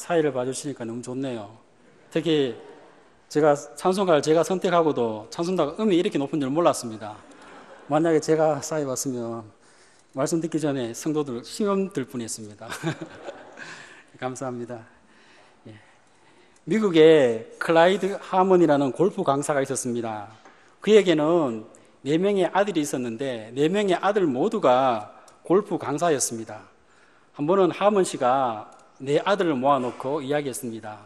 사회를 봐주시니까 너무 좋네요. 특히 제가 찬송가를 제가 선택하고도 찬송가가 음이 이렇게 높은 줄 몰랐습니다. 만약에 제가 사회 봤으면 말씀 듣기 전에 성도들 시험 들 뻔했습니다. 감사합니다. 예. 미국에 클라이드 하먼이라는 골프 강사가 있었습니다. 그에게는 4명의 아들이 있었는데 4명의 아들 모두가 골프 강사였습니다. 한 번은 하먼 씨가 4아들을 모아놓고 이야기했습니다.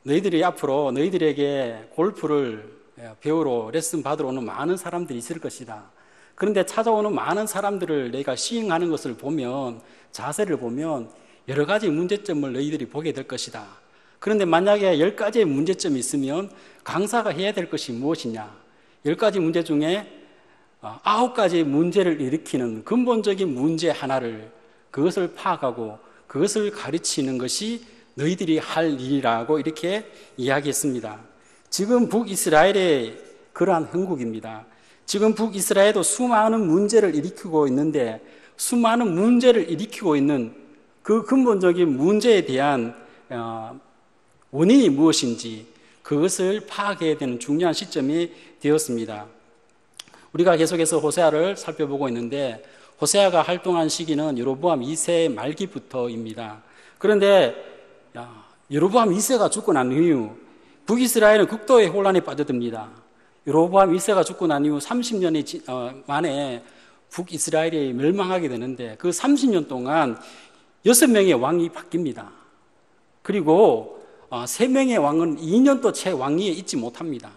너희들이 앞으로 너희들에게 골프를 배우러 레슨 받으러 오는 많은 사람들이 있을 것이다. 그런데 찾아오는 많은 사람들을 내가 시행하는 것을 보면, 자세를 보면 여러 가지 문제점을 너희들이 보게 될 것이다. 그런데 만약에 10가지의 문제점이 있으면 강사가 해야 될 것이 무엇이냐? 10가지 문제 중에 9가지 문제를 일으키는 근본적인 문제 하나를, 그것을 파악하고 그것을 가르치는 것이 너희들이 할 일이라고 이렇게 이야기했습니다. 지금 북이스라엘의 그러한 형국입니다. 지금 북이스라엘도 수많은 문제를 일으키고 있는데, 수많은 문제를 일으키고 있는 그 근본적인 문제에 대한 원인이 무엇인지 그것을 파악해야 되는 중요한 시점이 되었습니다. 우리가 계속해서 호세아를 살펴보고 있는데, 호세아가 활동한 시기는 여로보암 2세 말기부터입니다. 그런데 여로보암 2세가 죽고 난 이후 북이스라엘은 극도의 혼란에 빠져듭니다. 여로보암 1세가 죽고 난 이후 30년 만에 북이스라엘이 멸망하게 되는데, 그 30년 동안 6명의 왕이 바뀝니다. 그리고 3명의 왕은 2년도 채 왕위에 있지 못합니다.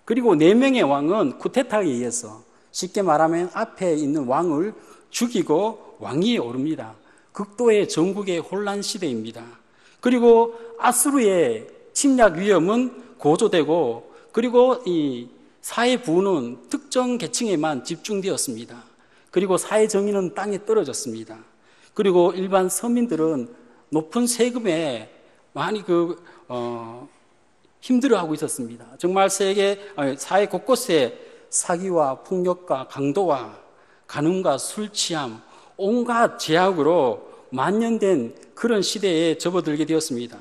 그리고 4명의 왕은 쿠데타에 의해서, 쉽게 말하면 앞에 있는 왕을 죽이고 왕위에 오릅니다. 극도의 전국의 혼란 시대입니다. 그리고 아수르의 침략 위험은 고조되고, 그리고 이 사회 부는 특정 계층에만 집중되었습니다. 그리고 사회 정의는 땅에 떨어졌습니다. 그리고 일반 서민들은 높은 세금에 많이 힘들어하고 있었습니다. 정말 사회 곳곳에 사기와 폭력과 강도와 간음과 술 취함, 온갖 제약으로 만연된 그런 시대에 접어들게 되었습니다.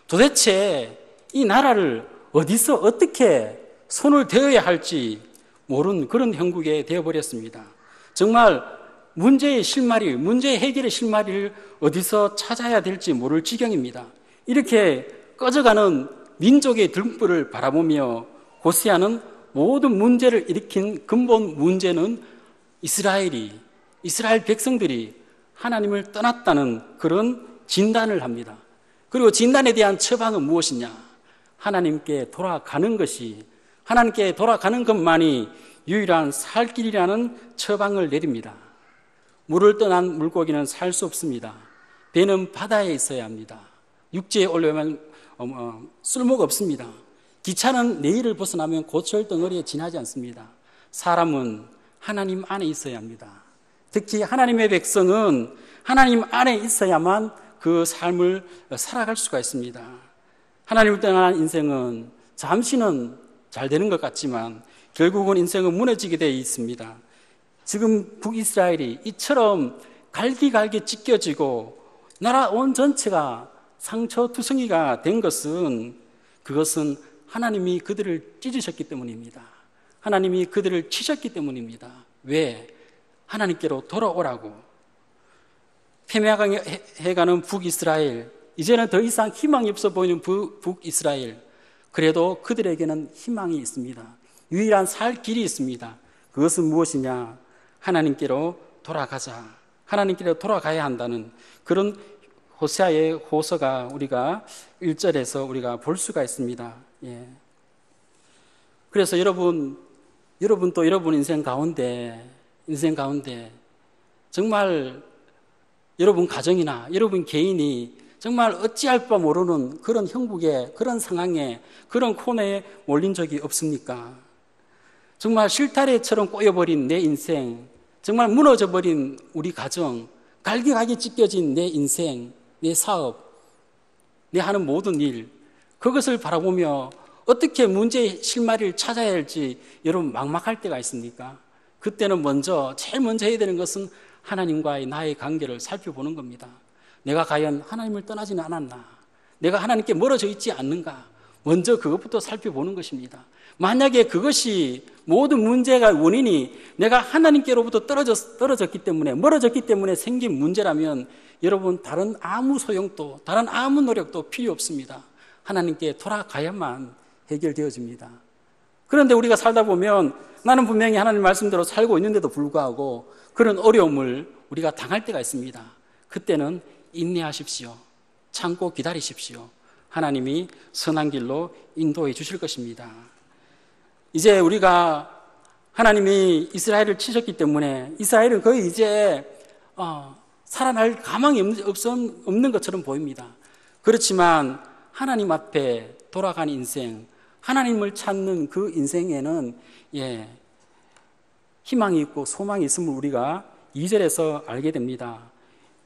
도대체 이 나라를 어디서 어떻게 손을 대어야 할지 모르는 그런 형국에 되어버렸습니다. 정말 문제의 해결의 실마리를 어디서 찾아야 될지 모를 지경입니다. 이렇게 꺼져가는 민족의 등불을 바라보며 호세아는 모든 문제를 일으킨 근본 문제는 이스라엘 백성들이 하나님을 떠났다는 그런 진단을 합니다. 그리고 진단에 대한 처방은 무엇이냐? 하나님께 돌아가는 것만이 유일한 살 길이라는 처방을 내립니다. 물을 떠난 물고기는 살 수 없습니다. 배는 바다에 있어야 합니다. 육지에 올라오면 쓸모가 없습니다. 기차는 내일을 벗어나면 고철 덩어리에 지나지 않습니다. 사람은 하나님 안에 있어야 합니다. 특히 하나님의 백성은 하나님 안에 있어야만 그 삶을 살아갈 수가 있습니다. 하나님을 떠난 인생은 잠시는 잘 되는 것 같지만 결국은 인생은 무너지게 되어 있습니다. 지금 북이스라엘이 이처럼 갈기갈기 찢겨지고 나라 온 전체가 상처투성이가 된 것은, 그것은 하나님이 그들을 찢으셨기 때문입니다. 하나님이 그들을 치셨기 때문입니다. 왜? 하나님께로 돌아오라고. 패배해가는 북이스라엘, 이제는 더 이상 희망이 없어 보이는 북이스라엘, 그래도 그들에게는 희망이 있습니다. 유일한 살 길이 있습니다. 그것은 무엇이냐? 하나님께로 돌아가자. 하나님께로 돌아가야 한다는 그런 호세아의 호소가 우리가 1절에서 우리가 볼 수가 있습니다. 예. 그래서 여러분 또 여러분 인생 가운데 정말 여러분 가정이나 여러분 개인이 정말 어찌할 바 모르는 그런 형국에, 그런 상황에, 그런 코너에 몰린 적이 없습니까? 정말 실타래처럼 꼬여버린 내 인생, 정말 무너져버린 우리 가정, 갈기갈기 찢겨진 내 인생, 내 사업, 내 하는 모든 일, 그것을 바라보며 어떻게 문제의 실마리를 찾아야 할지 여러분 막막할 때가 있습니까? 그때는 제일 먼저 해야 되는 것은 하나님과의 나의 관계를 살펴보는 겁니다. 내가 과연 하나님을 떠나지는 않았나? 내가 하나님께 멀어져 있지 않는가? 먼저 그것부터 살펴보는 것입니다. 만약에 그것이 모든 문제가 원인이 내가 하나님께로부터 떨어졌기 때문에, 멀어졌기 때문에 생긴 문제라면 여러분, 다른 아무 소용도, 다른 아무 노력도 필요 없습니다. 하나님께 돌아가야만 해결되어집니다. 그런데 우리가 살다 보면 나는 분명히 하나님 말씀대로 살고 있는데도 불구하고 그런 어려움을 우리가 당할 때가 있습니다. 그때는 인내하십시오. 참고 기다리십시오. 하나님이 선한 길로 인도해 주실 것입니다. 이제 우리가 하나님이 이스라엘을 치셨기 때문에 이스라엘은 거의 이제 살아날 가망이 없는 것처럼 보입니다. 그렇지만 하나님 앞에 돌아가는 인생, 하나님을 찾는 그 인생에는 희망이 있고 소망이 있음을 우리가 2절에서 알게 됩니다.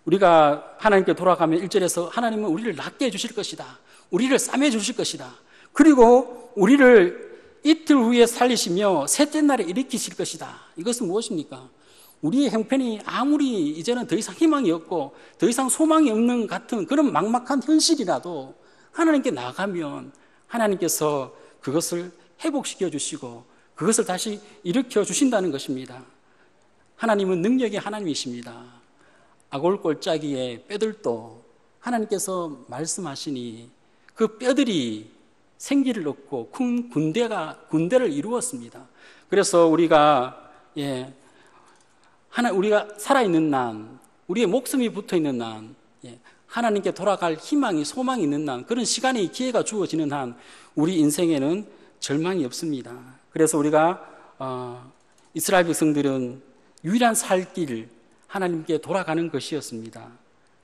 우리가 하나님께 돌아가면 1절에서 하나님은 우리를 낫게 해주실 것이다. 우리를 싸매 주실 것이다. 그리고 우리를 이틀 후에 살리시며 셋째 날에 일으키실 것이다. 이것은 무엇입니까? 우리의 형편이 아무리 이제는 더 이상 희망이 없고 더 이상 소망이 없는 같은 그런 막막한 현실이라도 하나님께 나가면 하나님께서 그것을 회복시켜 주시고 그것을 다시 일으켜 주신다는 것입니다. 하나님은 능력의 하나님이십니다. 아골골짜기의 뼈들도 하나님께서 말씀하시니 그 뼈들이 생기를 얻고 큰 군대를 이루었습니다. 그래서 우리가 살아있는 난, 우리의 목숨이 붙어있는 난, 하나님께 돌아갈 희망이, 소망이 있는 난, 그런 시간이 기회가 주어지는 한 우리 인생에는 절망이 없습니다. 그래서 우리가 이스라엘 백성들은 유일한 살 길, 하나님께 돌아가는 것이었습니다.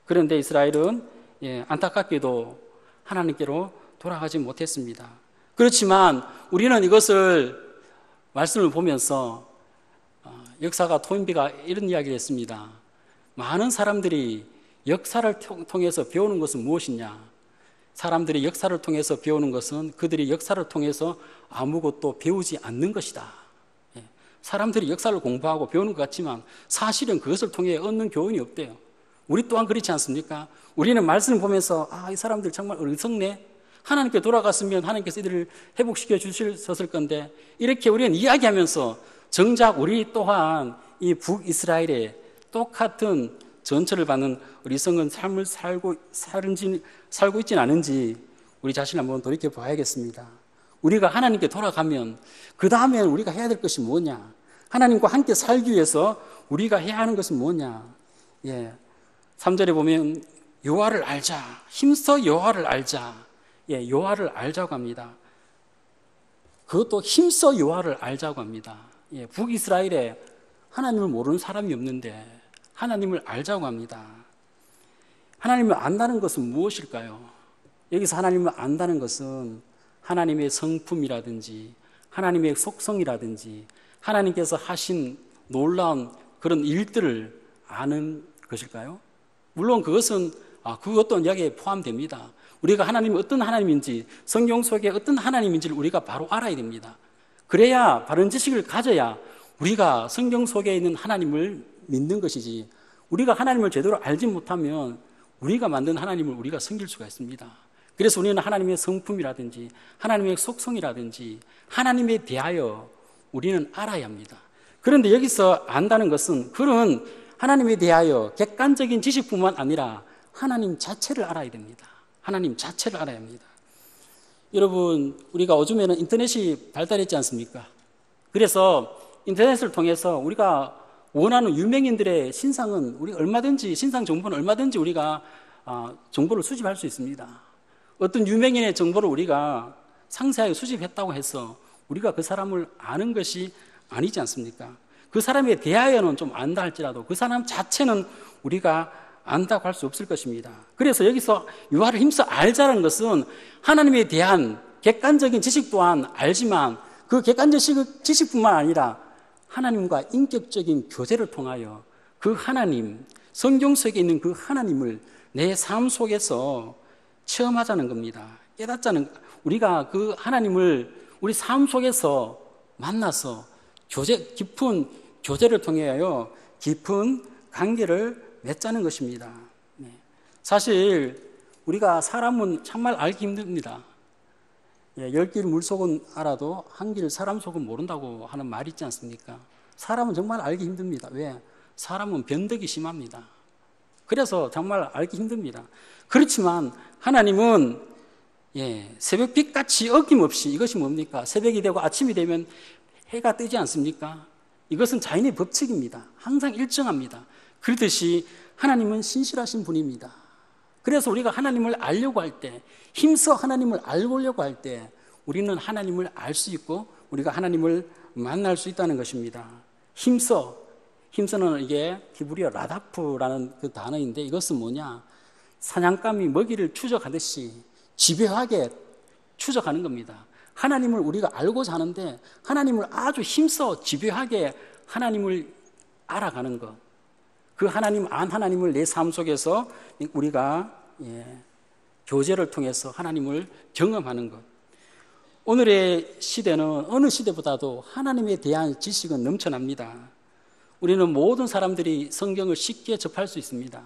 그런데 이스라엘은 안타깝게도 하나님께로 돌아가지 못했습니다. 그렇지만 우리는 이것을 말씀을 보면서 역사가 토인비가 이런 이야기를 했습니다. 많은 사람들이 역사를 통해서 배우는 것은 무엇이냐? 사람들이 역사를 통해서 배우는 것은 그들이 역사를 통해서 아무것도 배우지 않는 것이다. 사람들이 역사를 공부하고 배우는 것 같지만 사실은 그것을 통해 얻는 교훈이 없대요. 우리 또한 그렇지 않습니까? 우리는 말씀을 보면서 이 사람들 정말 어리석네. 하나님께 돌아갔으면 하나님께서 이들을 회복시켜 주셨을 건데 이렇게 우리는 이야기하면서 정작 우리 또한 이 북이스라엘의 똑같은 전처를 받는 어리석은 삶을 살고 있지는 않은지 우리 자신을 한번 돌이켜 봐야겠습니다. 우리가 하나님께 돌아가면 그 다음에 우리가 해야 될 것이 뭐냐? 하나님과 함께 살기 위해서 우리가 해야 하는 것은 뭐냐? 3절에 보면 여호와를 알자. 힘써 여호와를 알자. 여호와를 알자고 합니다. 그것도 힘써 여호와를 알자고 합니다. 북이스라엘에 하나님을 모르는 사람이 없는데 하나님을 알자고 합니다. 하나님을 안다는 것은 무엇일까요? 여기서 하나님을 안다는 것은 하나님의 성품이라든지 하나님의 속성이라든지 하나님께서 하신 놀라운 그런 일들을 아는 것일까요? 물론 그것은 그것도 이야기에 포함됩니다. 우리가 하나님이 어떤 하나님인지 성경 속에 어떤 하나님인지를 우리가 바로 알아야 됩니다. 그래야 바른 지식을 가져야 우리가 성경 속에 있는 하나님을 믿는 것이지 우리가 하나님을 제대로 알지 못하면 우리가 만든 하나님을 우리가 섬길 수가 있습니다. 그래서 우리는 하나님의 성품이라든지 하나님의 속성이라든지 하나님에 대하여 우리는 알아야 합니다. 그런데 여기서 안다는 것은 그런 하나님에 대하여 객관적인 지식뿐만 아니라 하나님 자체를 알아야 됩니다. 하나님 자체를 알아야 합니다. 여러분, 우리가 요즘에는 인터넷이 발달했지 않습니까? 그래서 인터넷을 통해서 우리가 원하는 유명인들의 신상은 우리가 얼마든지, 신상 정보는 얼마든지 우리가 정보를 수집할 수 있습니다. 어떤 유명인의 정보를 우리가 상세하게 수집했다고 해서 우리가 그 사람을 아는 것이 아니지 않습니까? 그 사람에 대하여는 좀 안다 할지라도 그 사람 자체는 우리가 안다고 할 수 없을 것입니다. 그래서 여기서 여호와를 힘써 알자는 것은 하나님에 대한 객관적인 지식 또한 알지만 그 객관적 지식뿐만 아니라 하나님과 인격적인 교제를 통하여 그 하나님, 성경 속에 있는 그 하나님을 내 삶 속에서 체험하자는 겁니다. 깨닫자는, 우리가 그 하나님을 우리 삶 속에서 만나서 깊은 교제를 통하여 깊은 관계를 맺자는 것입니다. 사실 우리가 사람은 정말 알기 힘듭니다. 예, 10길 물속은 알아도 한 길 사람 속은 모른다고 하는 말이 있지 않습니까? 사람은 정말 알기 힘듭니다. 왜? 사람은 변덕이 심합니다. 그래서 정말 알기 힘듭니다. 그렇지만 하나님은 새벽빛같이 어김없이, 이것이 뭡니까? 새벽이 되고 아침이 되면 해가 뜨지 않습니까? 이것은 자연의 법칙입니다. 항상 일정합니다. 그렇듯이 하나님은 신실하신 분입니다. 그래서 우리가 하나님을 알려고 할 때, 힘써 하나님을 알고려고 할 때 우리는 하나님을 알 수 있고 우리가 하나님을 만날 수 있다는 것입니다. 힘써는 이게 히브리어 라다프라는 그 단어인데, 이것은 뭐냐? 사냥감이 먹이를 추적하듯이 집요하게 추적하는 겁니다. 하나님을 우리가 알고자 하는데 하나님을 아주 힘써 집요하게 하나님을 알아가는 것, 그 하나님을 내 삶 속에서 우리가 교제를 통해서 하나님을 경험하는 것. 오늘의 시대는 어느 시대보다도 하나님에 대한 지식은 넘쳐납니다. 우리는 모든 사람들이 성경을 쉽게 접할 수 있습니다.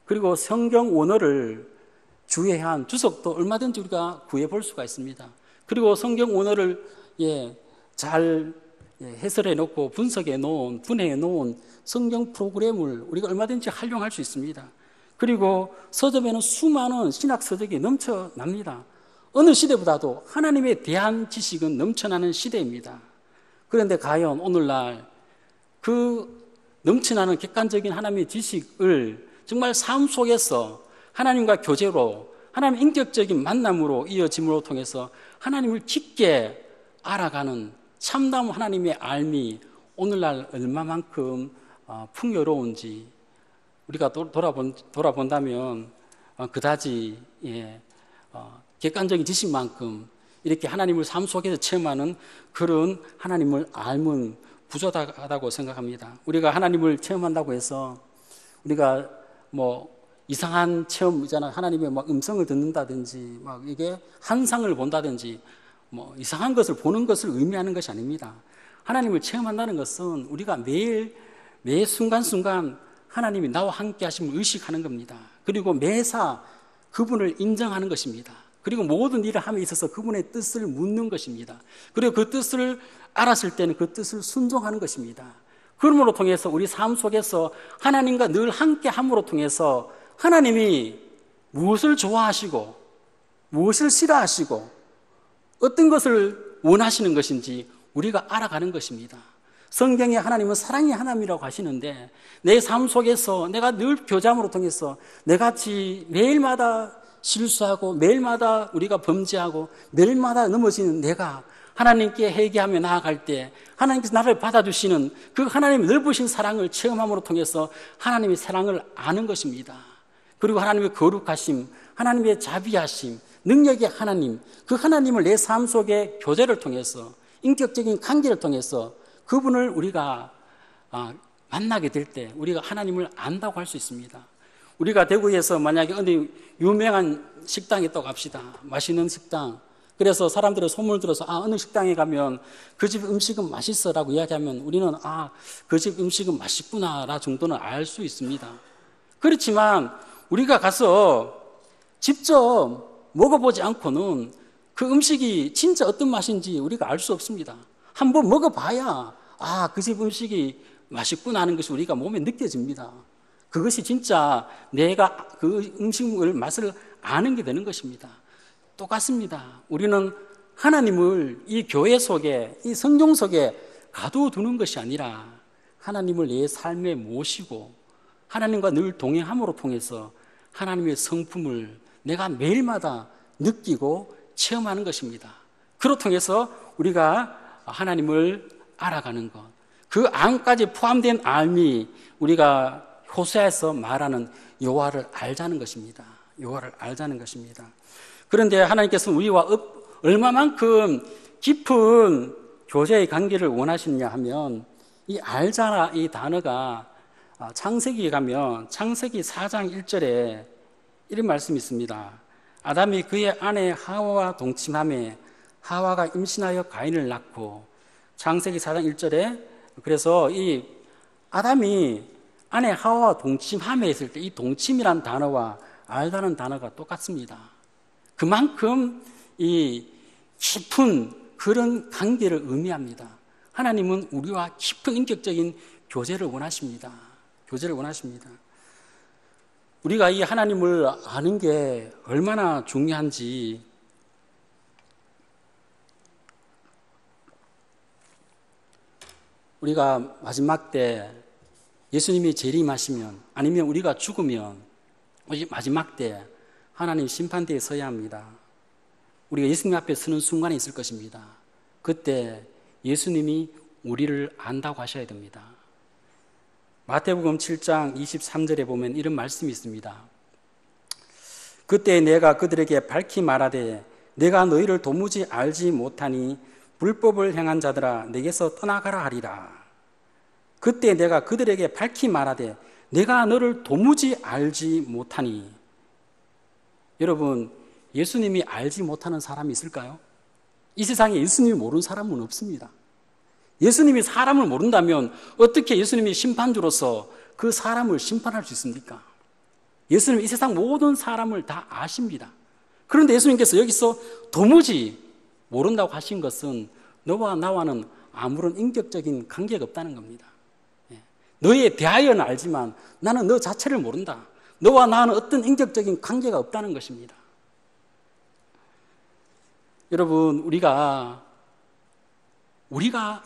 그리고 성경 원어를 주해한 주석도 얼마든지 우리가 구해볼 수가 있습니다. 그리고 성경 원어를 잘 해설해 놓고 분석해 놓은, 분해해 놓은 성경 프로그램을 우리가 얼마든지 활용할 수 있습니다. 그리고 서점에는 수많은 신학 서적이 넘쳐납니다. 어느 시대보다도 하나님에 대한 지식은 넘쳐나는 시대입니다. 그런데 과연 오늘날 그 넘쳐나는 객관적인 하나님의 지식을 정말 삶 속에서 하나님과 교제로, 하나님의 인격적인 만남으로 이어짐으로 통해서 하나님을 깊게 알아가는 참다운 하나님의 알미, 오늘날 얼마만큼 풍요로운지 우리가 돌아본다면 그다지 객관적인 지식만큼 이렇게 하나님을 삶 속에서 체험하는 그런 하나님을 알면 부족하다고 생각합니다. 우리가 하나님을 체험한다고 해서 우리가 이상한 체험 있잖아요. 하나님의 음성을 듣는다든지 이게 환상을 본다든지 이상한 것을 보는 것을 의미하는 것이 아닙니다. 하나님을 체험한다는 것은 우리가 매 순간순간 하나님이 나와 함께 하심을 의식하는 겁니다. 그리고 매사 그분을 인정하는 것입니다. 그리고 모든 일을 함에 있어서 그분의 뜻을 묻는 것입니다. 그리고 그 뜻을 알았을 때는 그 뜻을 순종하는 것입니다. 그러므로 통해서 우리 삶 속에서 하나님과 늘 함께 함으로 통해서 하나님이 무엇을 좋아하시고 무엇을 싫어하시고 어떤 것을 원하시는 것인지 우리가 알아가는 것입니다. 성경에 하나님은 사랑의 하나님이라고 하시는데 내 삶 속에서 내가 늘 교제함으로 통해서 내같이 매일마다 실수하고 매일마다 우리가 범죄하고 매일마다 넘어지는 내가 하나님께 회개하며 나아갈 때 하나님께서 나를 받아주시는 그 하나님의 넓으신 사랑을 체험함으로 통해서 하나님의 사랑을 아는 것입니다. 그리고 하나님의 거룩하심, 하나님의 자비하심, 능력의 하나님, 그 하나님을 내 삶 속에 교제를 통해서 인격적인 관계를 통해서 그분을 우리가 만나게 될 때 우리가 하나님을 안다고 할 수 있습니다. 우리가 대구에서 만약에 어느 유명한 식당에 또 갑시다. 맛있는 식당. 그래서 사람들의 소문을 들어서 어느 식당에 가면 그 집 음식은 맛있어라고 이야기하면 우리는 그 집 음식은 맛있구나라 정도는 알 수 있습니다. 그렇지만 우리가 가서 직접 먹어보지 않고는 그 음식이 진짜 어떤 맛인지 우리가 알 수 없습니다. 한번 먹어봐야 그 집 음식이 맛있구나 하는 것이 우리가 몸에 느껴집니다. 그것이 진짜 내가 그 음식을 맛을 아는 게 되는 것입니다. 똑같습니다. 우리는 하나님을 이 교회 속에, 이 성경 속에 가둬두는 것이 아니라 하나님을 내 삶에 모시고 하나님과 늘 동행함으로 통해서 하나님의 성품을 내가 매일마다 느끼고 체험하는 것입니다. 그로 통해서 우리가 하나님을 알아가는 것, 그 안까지 포함된 알미, 우리가 호세아에서 말하는 여호와를 알자는 것입니다. 여호와를 알자는 것입니다. 그런데 하나님께서는 우리와 얼마만큼 깊은 교제의 관계를 원하시느냐 하면 이 알자라 이 단어가 창세기에 가면 창세기 4장 1절에 이런 말씀이 있습니다. 아담이 그의 아내 하와와 동침하매 하와가 임신하여 가인을 낳고, 창세기 4장 1절에 그래서 이 아담이 아내 하와와 동침함에 있을 때 이 동침이란 단어와 알다는 단어가 똑같습니다. 그만큼 이 깊은 그런 관계를 의미합니다. 하나님은 우리와 깊은 인격적인 교제를 원하십니다. 교제를 원하십니다. 우리가 이 하나님을 아는 게 얼마나 중요한지 우리가 마지막 때 예수님이 재림하시면 아니면 우리가 죽으면 마지막 때 하나님 심판대에 서야 합니다. 우리가 예수님 앞에 서는 순간이 있을 것입니다. 그때 예수님이 우리를 안다고 하셔야 됩니다. 마태복음 7장 23절에 보면 이런 말씀이 있습니다. 그때 내가 그들에게 밝히 말하되 내가 너희를 도무지 알지 못하니 불법을 행한 자들아 내게서 떠나가라 하리라. 그때 내가 그들에게 밝히 말하되 내가 너를 도무지 알지 못하니. 여러분, 예수님이 알지 못하는 사람이 있을까요? 이 세상에 예수님이 모르는 사람은 없습니다. 예수님이 사람을 모른다면 어떻게 예수님이 심판주로서 그 사람을 심판할 수 있습니까? 예수님은 이 세상 모든 사람을 다 아십니다. 그런데 예수님께서 여기서 도무지 모른다고 하신 것은 너와 나와는 아무런 인격적인 관계가 없다는 겁니다. 너에 대하여는 알지만 나는 너 자체를 모른다. 너와 나는 어떤 인격적인 관계가 없다는 것입니다. 여러분, 우리가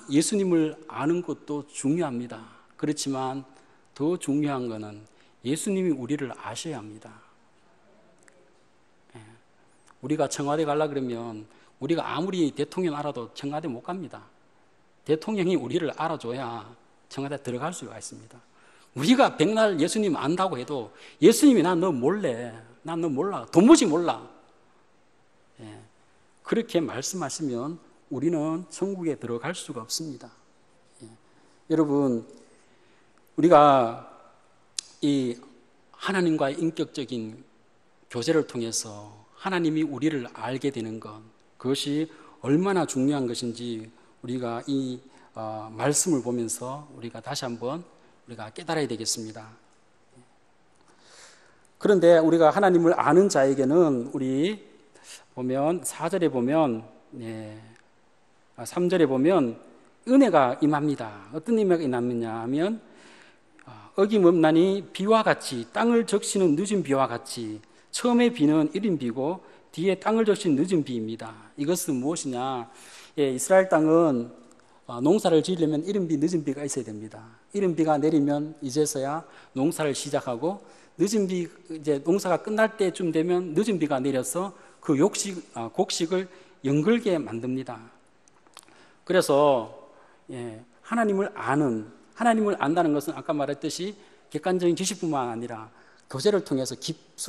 예수님을 아는 것도 중요합니다. 그렇지만 더 중요한 것은 예수님이 우리를 아셔야 합니다. 우리가 청와대 가려고 그러면 우리가 아무리 대통령 알아도 청와대 못 갑니다. 대통령이 우리를 알아줘야 청와대 들어갈 수가 있습니다. 우리가 백날 예수님 안다고 해도 예수님이 난 너 몰래, 난 너 몰라, 도무지 몰라. 그렇게 말씀하시면 우리는 천국에 들어갈 수가 없습니다. 여러분, 우리가 이 하나님과의 인격적인 교제를 통해서 하나님이 우리를 알게 되는 것, 그것이 얼마나 중요한 것인지 우리가 이 말씀을 보면서 우리가 다시 한번 우리가 깨달아야 되겠습니다. 그런데 우리가 하나님을 아는 자에게는 우리 보면 4절에 보면 3절에 보면 은혜가 임합니다. 어떤 은혜가 임하느냐 하면 어김없나니 비와 같이 땅을 적시는 늦은 비와 같이 처음에 비는 이른 비고 뒤에 땅을 적시는 늦은 비입니다. 이것은 무엇이냐? 이스라엘 땅은 농사를 지으려면 이른 비, 늦은 비가 있어야 됩니다. 이른 비가 내리면 이제서야 농사를 시작하고 늦은 비, 이제 농사가 끝날 때쯤 되면 늦은 비가 내려서 그 곡식을 연글게 만듭니다. 그래서 하나님을 안다는 것은 아까 말했듯이 객관적인 지식뿐만 아니라 교제를 통해서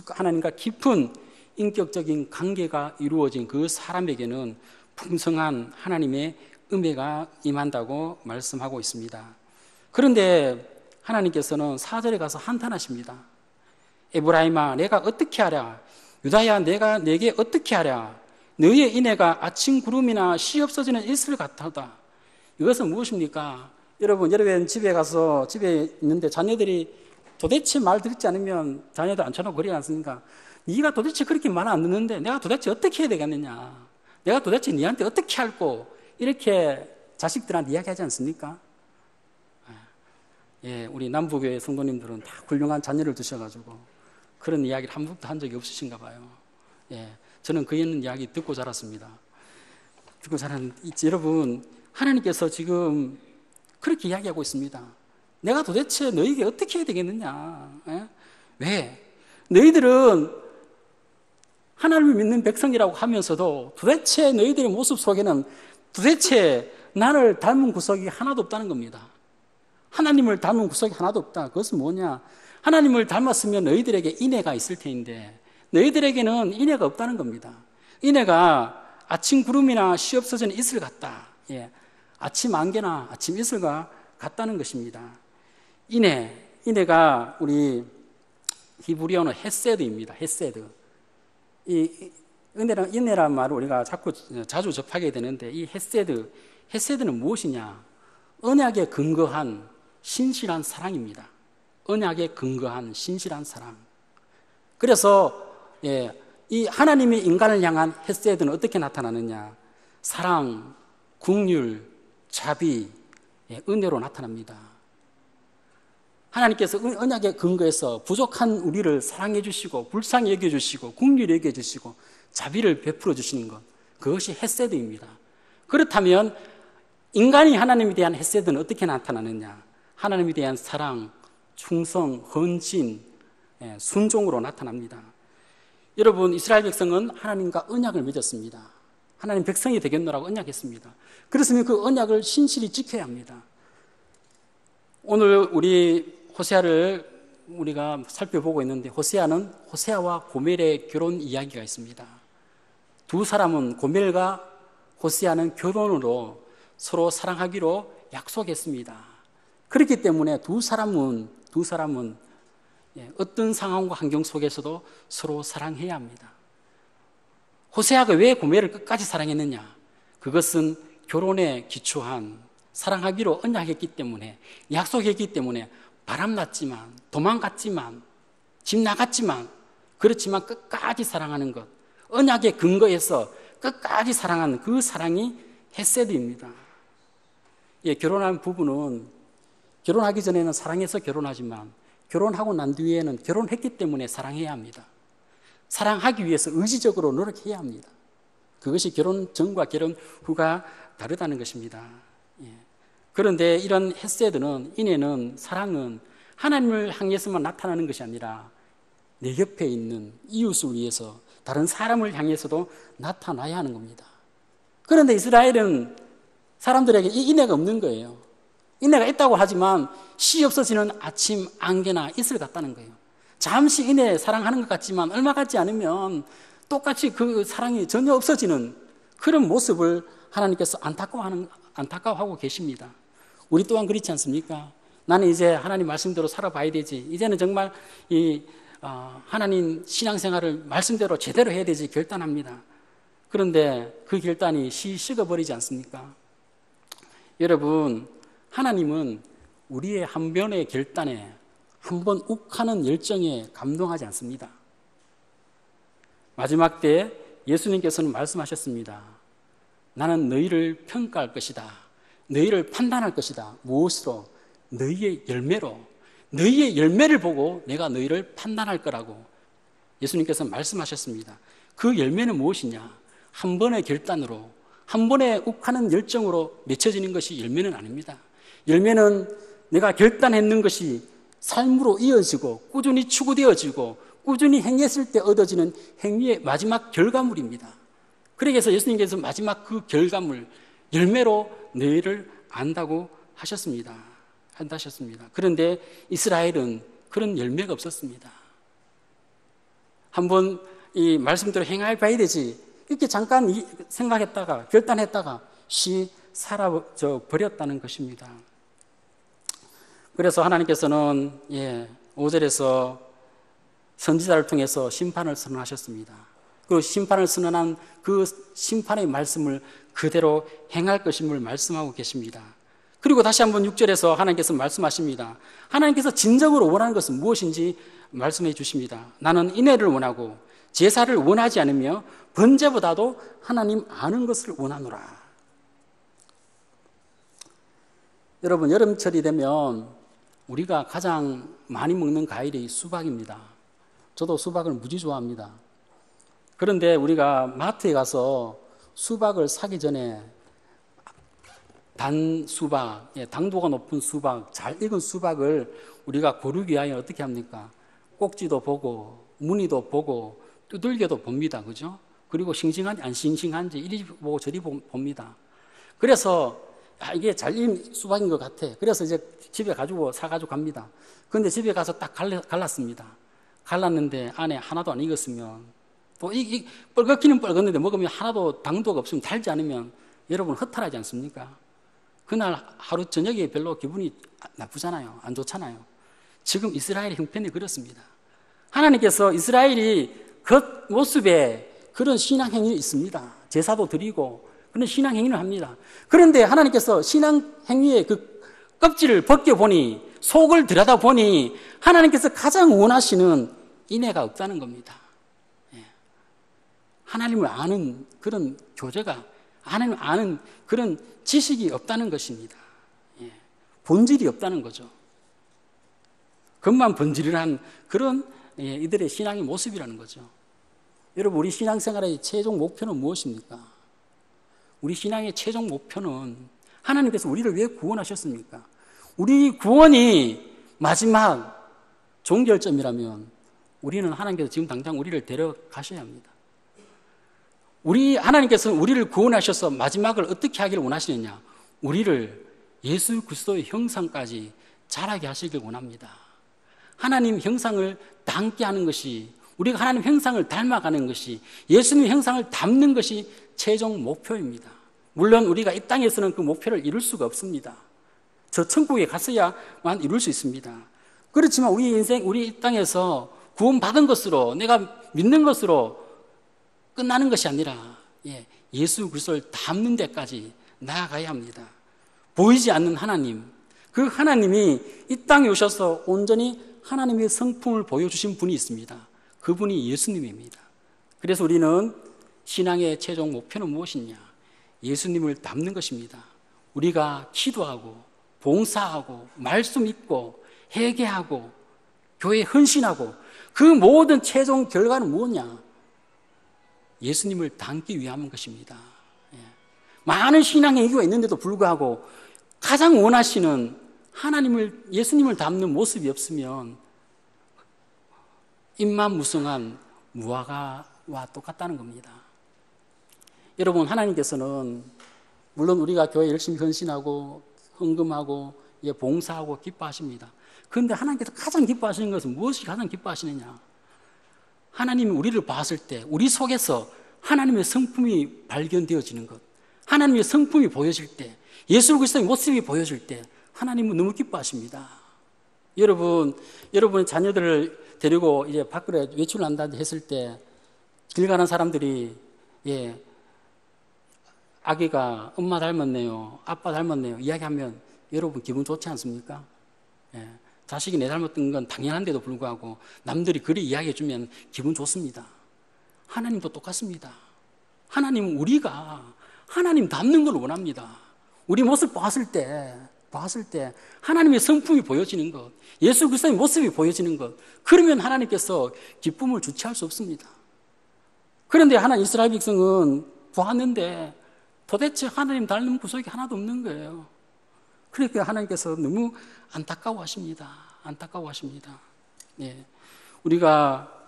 하나님과 깊은 인격적인 관계가 이루어진 그 사람에게는 풍성한 하나님의 은혜가 임한다고 말씀하고 있습니다. 그런데 하나님께서는 4절에 가서 한탄하십니다. 에브라임아 내가 어떻게 하랴? 유다야 내가 내게 어떻게 하랴? 너희의 인애가 아침 구름이나 시 없어지는 이슬 같다. 이것은 무엇입니까? 여러분 집에 있는데 자녀들이 도대체 말 듣지 않으면 자녀들 앉혀놓고 그러지 않습니까? 네가 도대체 그렇게 말 안 듣는데 내가 도대체 어떻게 해야 되겠느냐? 내가 도대체 네한테 어떻게 할꼬? 이렇게 자식들한테 이야기하지 않습니까? 우리 남부교회 성도님들은 다 훌륭한 자녀를 두셔가지고 그런 이야기를 한 번도 한 적이 없으신가 봐요. 저는 그 이야기 듣고 자랐습니다. 듣고 자란 여러분, 하나님께서 지금 그렇게 이야기하고 있습니다. 내가 도대체 너희에게 어떻게 해야 되겠느냐? 왜? 너희들은 하나님을 믿는 백성이라고 하면서도 도대체 너희들의 모습 속에는 도대체 나를 닮은 구석이 하나도 없다는 겁니다. 하나님을 닮은 구석이 하나도 없다. 그것은 뭐냐? 하나님을 닮았으면 너희들에게 인애가 있을 텐데 너희들에게는 인애가 없다는 겁니다. 인애가 아침 구름이나 시 없어지는 이슬 같다. 아침 안개나 아침 이슬과 같다는 것입니다. 인애가 우리 히브리어는 헤세드입니다. 헤세드. 이 인애란 말을 우리가 자주 접하게 되는데 이 헤세드는 무엇이냐? 언약에 근거한 신실한 사랑입니다. 언약에 근거한 신실한 사랑. 그래서 이 하나님이 인간을 향한 헤세드는 어떻게 나타나느냐? 사랑, 긍휼, 자비, 은혜로 나타납니다. 하나님께서 언약의 근거에서 부족한 우리를 사랑해 주시고 불쌍히 여겨 주시고 긍휼히 여겨 주시고 자비를 베풀어 주시는 것, 그것이 헤세드입니다. 그렇다면 인간이 하나님에 대한 헤세드는 어떻게 나타나느냐? 하나님에 대한 사랑, 충성, 헌신, 순종으로 나타납니다. 여러분, 이스라엘 백성은 하나님과 언약을 맺었습니다. 하나님 백성이 되겠노라고 언약했습니다. 그렇으면 그 언약을 신실히 지켜야 합니다. 오늘 우리 호세아를 우리가 살펴보고 있는데, 호세아는 호세아와 고멜의 결혼 이야기가 있습니다. 두 사람은, 고멜과 호세아는 결혼으로 서로 사랑하기로 약속했습니다. 그렇기 때문에 두 사람은 어떤 상황과 환경 속에서도 서로 사랑해야 합니다. 호세아가 왜 고멜을 끝까지 사랑했느냐? 그것은 결혼에 기초한, 사랑하기로 언약했기 때문에, 약속했기 때문에 바람났지만, 도망갔지만, 집 나갔지만, 그렇지만 끝까지 사랑하는 것, 언약의 근거에서 끝까지 사랑하는 그 사랑이 헤세드입니다. 결혼한 부부는 결혼하기 전에는 사랑해서 결혼하지만 결혼하고 난 뒤에는 결혼했기 때문에 사랑해야 합니다. 사랑하기 위해서 의지적으로 노력해야 합니다. 그것이 결혼 전과 결혼 후가 다르다는 것입니다. 그런데 이런 헤세드는, 인애는, 사랑은 하나님을 향해서만 나타나는 것이 아니라 내 옆에 있는 이웃을 위해서, 다른 사람을 향해서도 나타나야 하는 겁니다. 그런데 이스라엘은 사람들에게 이 인애가 없는 거예요. 인애가 있다고 하지만 시 없어지는 아침 안개나 이슬 같다는 거예요. 잠시 인애 사랑하는 것 같지만 얼마 같지 않으면 똑같이 그 사랑이 전혀 없어지는 그런 모습을 하나님께서 안타까워하고 계십니다. 우리 또한 그렇지 않습니까? 나는 이제 하나님 말씀대로 살아봐야 되지. 이제는 정말 하나님 신앙생활을 말씀대로 제대로 해야 되지 결단합니다. 그런데 그 결단이 식어버리지 않습니까? 여러분, 하나님은 우리의 한 번의 결단에, 한 번 욱하는 열정에 감동하지 않습니다. 마지막 때 예수님께서는 말씀하셨습니다. 나는 너희를 평가할 것이다. 너희를 판단할 것이다. 무엇으로? 너희의 열매로. 너희의 열매를 보고 내가 너희를 판단할 거라고 예수님께서 말씀하셨습니다. 그 열매는 무엇이냐? 한 번의 결단으로, 한 번의 욱하는 열정으로 맺혀지는 것이 열매는 아닙니다. 열매는 내가 결단했는 것이 삶으로 이어지고 꾸준히 추구되어지고 꾸준히 행했을 때 얻어지는 행위의 마지막 결과물입니다. 그래서 예수님께서 마지막 그 결과물, 열매로 너희를 안다고 하셨습니다. 그런데 이스라엘은 그런 열매가 없었습니다. 한번 이 말씀대로 행할 봐야 되지, 이렇게 잠깐 생각했다가 결단했다가 사라져 버렸다는 것입니다. 그래서 하나님께서는 5절에서 선지자를 통해서 심판을 선언하셨습니다. 그 심판을 선언한 그 심판의 말씀을 그대로 행할 것임을 말씀하고 계십니다. 그리고 다시 한번 6절에서 하나님께서 말씀하십니다. 하나님께서 진정으로 원하는 것은 무엇인지 말씀해 주십니다. 나는 인애를 원하고 제사를 원하지 않으며 번제보다도 하나님 아는 것을 원하노라. 여러분, 여름철이 되면 우리가 가장 많이 먹는 과일이 수박입니다. 저도 수박을 무지 좋아합니다. 그런데 우리가 마트에 가서 수박을 사기 전에 단 수박, 당도가 높은 수박, 잘 익은 수박을 우리가 고르기 위하여 어떻게 합니까? 꼭지도 보고 무늬도 보고 두들겨도 봅니다. 그죠? 그리고 싱싱한지 안 싱싱한지 이리 보고 저리 봅니다. 그래서 이게 잘 익은 수박인 것 같아. 그래서 이제 집에 사가지고 갑니다. 그런데 집에 가서 딱 갈랐습니다. 갈랐는데 안에 하나도 안 익었으면, 또 뻘겋기는 뻘겋는데 먹으면 하나도 당도가 없으면 달지 않으면 여러분 허탈하지 않습니까? 그날 하루 저녁에 별로 기분이 나쁘잖아요. 안 좋잖아요. 지금 이스라엘의 형편이 그렇습니다. 하나님께서 이스라엘이 겉모습에 그런 신앙행위가 있습니다. 제사도 드리고 그런 신앙행위를 합니다. 그런데 하나님께서 신앙행위의 그 껍질을 벗겨보니, 속을 들여다보니 하나님께서 가장 원하시는 인애가 없다는 겁니다. 예. 하나님을 아는 그런 교제가, 하나님을 아는 그런 지식이 없다는 것입니다. 예. 본질이 없다는 거죠. 겉만 번지르한 그런 이들의 신앙의 모습이라는 거죠. 여러분, 우리 신앙생활의 최종 목표는 무엇입니까? 우리 신앙의 최종 목표는 하나님께서 우리를 왜 구원하셨습니까? 우리 구원이 마지막 종결점이라면 우리는 하나님께서 지금 당장 우리를 데려가셔야 합니다. 하나님께서는 우리를 구원하셔서 마지막을 어떻게 하기를 원하시느냐? 우리를 예수 그리스도의 형상까지 자라게 하시길 원합니다. 하나님 형상을 닮게 하는 것이, 우리가 하나님 형상을 닮아가는 것이, 예수님 형상을 닮는 것이 최종 목표입니다. 물론 우리가 이 땅에서는 그 목표를 이룰 수가 없습니다. 저 천국에 갔어야만 이룰 수 있습니다. 그렇지만 우리 인생, 우리 이 땅에서 구원받은 것으로, 내가 믿는 것으로 끝나는 것이 아니라 예수 그리스도를 닮는 데까지 나아가야 합니다. 보이지 않는 하나님, 그 하나님이 이 땅에 오셔서 온전히 하나님의 성품을 보여주신 분이 있습니다. 그분이 예수님입니다. 그래서 우리는 신앙의 최종 목표는 무엇이냐? 예수님을 닮는 것입니다. 우리가 기도하고 봉사하고 말씀 읽고 회개하고 교회에 헌신하고 그 모든 최종 결과는 무엇이냐? 예수님을 닮기 위함인 것입니다. 많은 신앙의 이유가 있는데도 불구하고 가장 원하시는 하나님을, 예수님을 닮는 모습이 없으면 입만무성한 무화과와 똑같다는 겁니다. 여러분, 하나님께서는 물론 우리가 교회 열심히 헌신하고 헌금하고 봉사하고 기뻐하십니다. 그런데 하나님께서 가장 기뻐하시는 것은 무엇이 가장 기뻐하시느냐? 하나님이 우리를 봤을 때 우리 속에서 하나님의 성품이 발견되어지는 것, 하나님의 성품이 보여질 때, 예수 그리스도의 모습이 보여질 때 하나님은 너무 기뻐하십니다. 여러분의 자녀들을 데리고 이제 밖으로 외출을 한다 했을 때 길 가는 사람들이 아기가 엄마 닮았네요, 아빠 닮았네요 이야기하면 여러분 기분 좋지 않습니까? 자식이 내 닮았던 건 당연한데도 불구하고 남들이 그리 이야기해 주면 기분 좋습니다. 하나님도 똑같습니다. 하나님은 우리가 하나님 닮는 걸 원합니다. 우리 모습 봤을 때 하나님의 성품이 보여지는 것, 예수 그리스도의 모습이 보여지는 것, 그러면 하나님께서 기쁨을 주체할 수 없습니다. 그런데 이스라엘 백성은 보았는데 도대체 하나님 닮는 구석이 하나도 없는 거예요. 그러니까 하나님께서 너무 안타까워하십니다. 우리가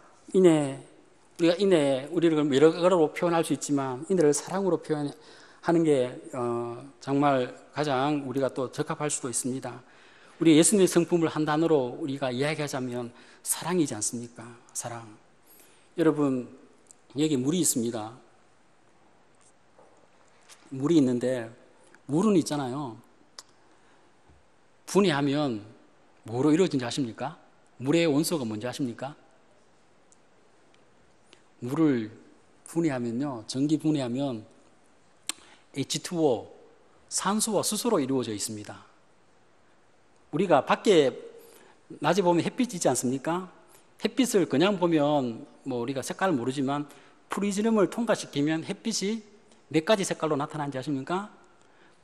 우리를 여러 가지로 표현할 수 있지만 인애를 사랑으로 표현하는 게 정말 가장 우리가 또 적합할 수도 있습니다. 우리 예수님의 성품을 한 단어로 우리가 이야기하자면 사랑이지 않습니까? 사랑. 여러분, 여기 물이 있습니다. 물이 있는데 물은 있잖아요. 분해하면 뭐로 이루어진지 아십니까? 물의 원소가 뭔지 아십니까? 물을 분해하면요, 전기 분해하면 H2O, 산소와 수소로 이루어져 있습니다. 우리가 밖에 낮에 보면 햇빛이 있지 않습니까? 햇빛을 그냥 보면 우리가 색깔을 모르지만 프리즘을 통과시키면 햇빛이 몇 가지 색깔로 나타나는지 아십니까?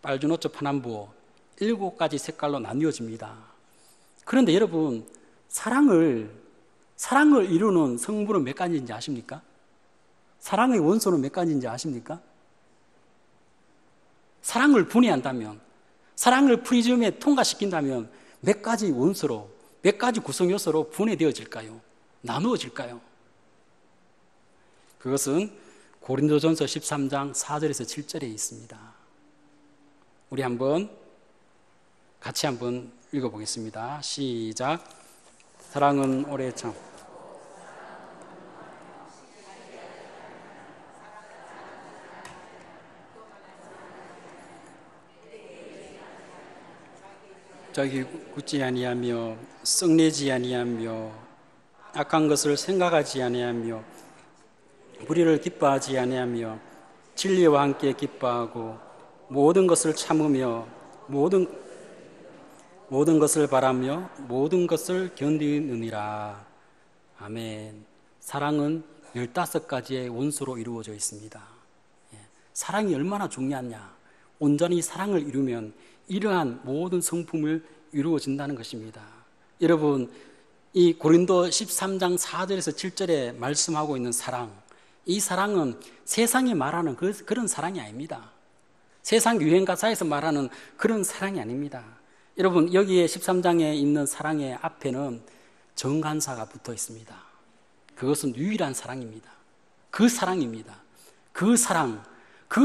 빨주노초 파남보 7가지 색깔로 나뉘어집니다. 그런데 여러분, 사랑을 이루는 성분은 몇 가지인지 아십니까? 사랑의 원소는 몇 가지인지 아십니까? 사랑을 분해한다면, 사랑을 프리즘에 통과시킨다면 몇 가지 원소로, 몇 가지 구성 요소로 분해되어질까요? 나누어질까요? 그것은 고린도전서 13장 4절에서 7절에 있습니다. 우리 같이 한번 읽어보겠습니다. 시작. 사랑은 오래 참. 자기 굳지 아니하며 썩내지 아니하며 악한 것을 생각하지 아니하며 불의를 기뻐하지 아니하며 진리와 함께 기뻐하고 모든 것을 참으며 모든 것을 바라며 모든 것을 견디느니라. 아멘. 사랑은 15가지의 원소로 이루어져 있습니다. 사랑이 얼마나 중요하냐. 온전히 사랑을 이루면 이러한 모든 성품을 이루어진다는 것입니다. 여러분, 이 고린도 13장 4절에서 7절에 말씀하고 있는 사랑, 이 사랑은 세상이 말하는 그런 사랑이 아닙니다. 세상 유행 가사에서 말하는 그런 사랑이 아닙니다. 여러분, 여기에 13장에 있는 사랑의 앞에는 정관사가 붙어 있습니다. 그것은 유일한 사랑입니다. 그 사랑입니다. 그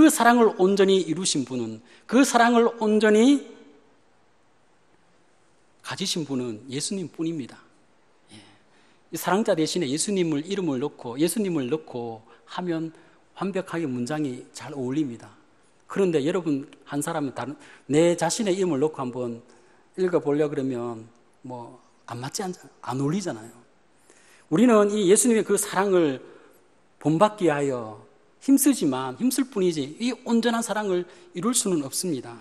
사랑을 온전히 이루신 분은, 그 사랑을 온전히 가지신 분은 예수님 뿐입니다. 이 사랑자 대신에 예수님을 이름을 넣고 예수님을 넣고 하면 완벽하게 문장이 잘 어울립니다. 그런데 여러분 한 사람은 내 자신의 이름을 넣고 한번 읽어보려고 그러면 안 어울리잖아요. 우리는 이 예수님의 그 사랑을 본받기 위하여 힘쓸 뿐이지 이 온전한 사랑을 이룰 수는 없습니다.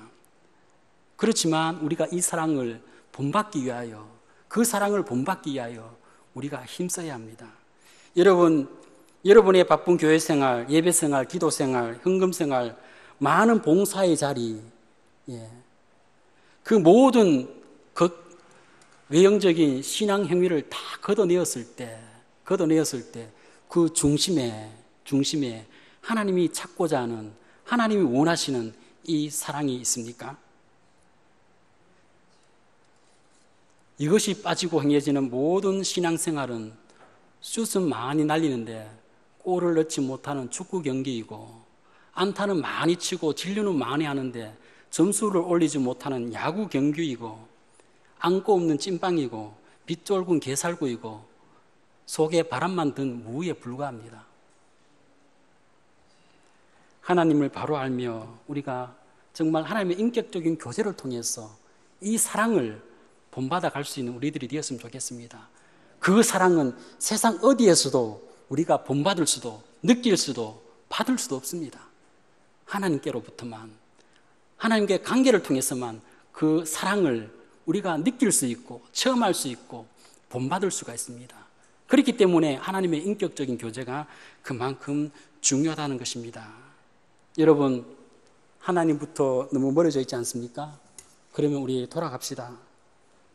그렇지만 우리가 이 사랑을 본받기 위하여, 그 사랑을 본받기 위하여 우리가 힘써야 합니다. 여러분의 바쁜 교회 생활, 예배 생활, 기도 생활, 헌금 생활, 많은 봉사의 자리, 그 모든 외형적인 신앙 행위를 다 걷어내었을 때 그 중심에 하나님이 찾고자 하는, 하나님이 원하시는 이 사랑이 있습니까? 이것이 빠지고 행해지는 모든 신앙생활은 슛은 많이 날리는데 골을 넣지 못하는 축구 경기이고, 안타는 많이 치고 진루는 많이 하는데 점수를 올리지 못하는 야구 경기이고, 안고 없는 찐빵이고 빗졸군 개살구이고 속에 바람만 든 무에 불과합니다. 하나님을 바로 알며 우리가 정말 하나님의 인격적인 교제를 통해서 이 사랑을 본받아 갈 수 있는 우리들이 되었으면 좋겠습니다. 그 사랑은 세상 어디에서도 우리가 본받을 수도, 느낄 수도, 받을 수도 없습니다. 하나님께로부터만, 하나님과의 관계를 통해서만 그 사랑을 우리가 느낄 수 있고 체험할 수 있고 본받을 수가 있습니다. 그렇기 때문에 하나님의 인격적인 교제가 그만큼 중요하다는 것입니다. 여러분, 하나님부터 너무 멀어져 있지 않습니까? 그러면 우리 돌아갑시다.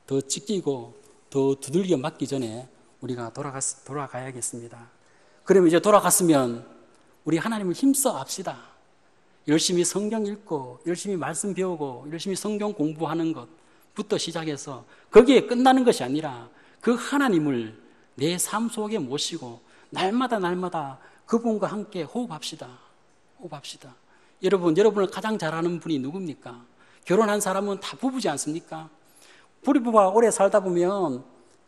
더 찢기고 더 두들겨 맞기 전에 우리가 돌아가야겠습니다. 그러면 이제 돌아갔으면 우리 하나님을 힘써 합시다. 열심히 성경 읽고 열심히 말씀 배우고 열심히 성경 공부하는 것부터 시작해서 거기에 끝나는 것이 아니라 그 하나님을 내 삶 속에 모시고 날마다 그분과 함께 호흡합시다. 여러분을 가장 잘하는 분이 누굽니까? 결혼한 사람은 다 부부지 않습니까? 부부가 오래 살다 보면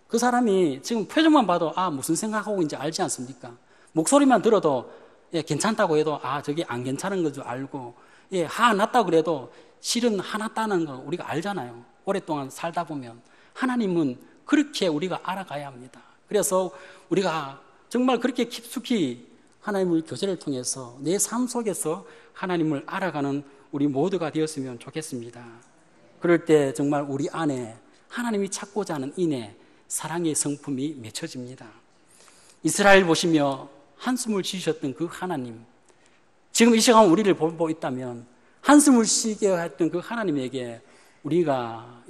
그 사람이 지금 표정만 봐도 무슨 생각하고 있는지 알지 않습니까? 목소리만 들어도 괜찮다고 해도 저게 안 괜찮은 걸 줄 알고, 화났다고 그래도 실은 화났다는 거 우리가 알잖아요. 오랫동안 살다 보면. 하나님은 그렇게 우리가 알아가야 합니다. 그래서 우리가 정말 그렇게 깊숙이 하나님을 교제를 통해서 내 삶 속에서 하나님을 알아가는 우리 모두가 되었으면 좋겠습니다. 그럴 때 정말 우리 안에 하나님이 찾고자 하는 인애, 사랑의 성품이 맺혀집니다. 이스라엘 보시며 한숨을 쉬셨던 그 하나님, 지금 이 시간 우리를 보고 있다면 한숨을 쉬게 했던 그 하나님에게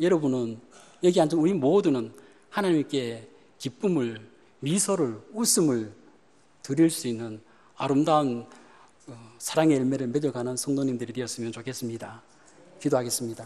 여러분은, 여기 앉은 우리 모두는 하나님께 기쁨을, 미소를, 웃음을 드릴 수 있는 아름다운 사랑의 열매를 맺어가는 성도님들이 되었으면 좋겠습니다. 기도하겠습니다.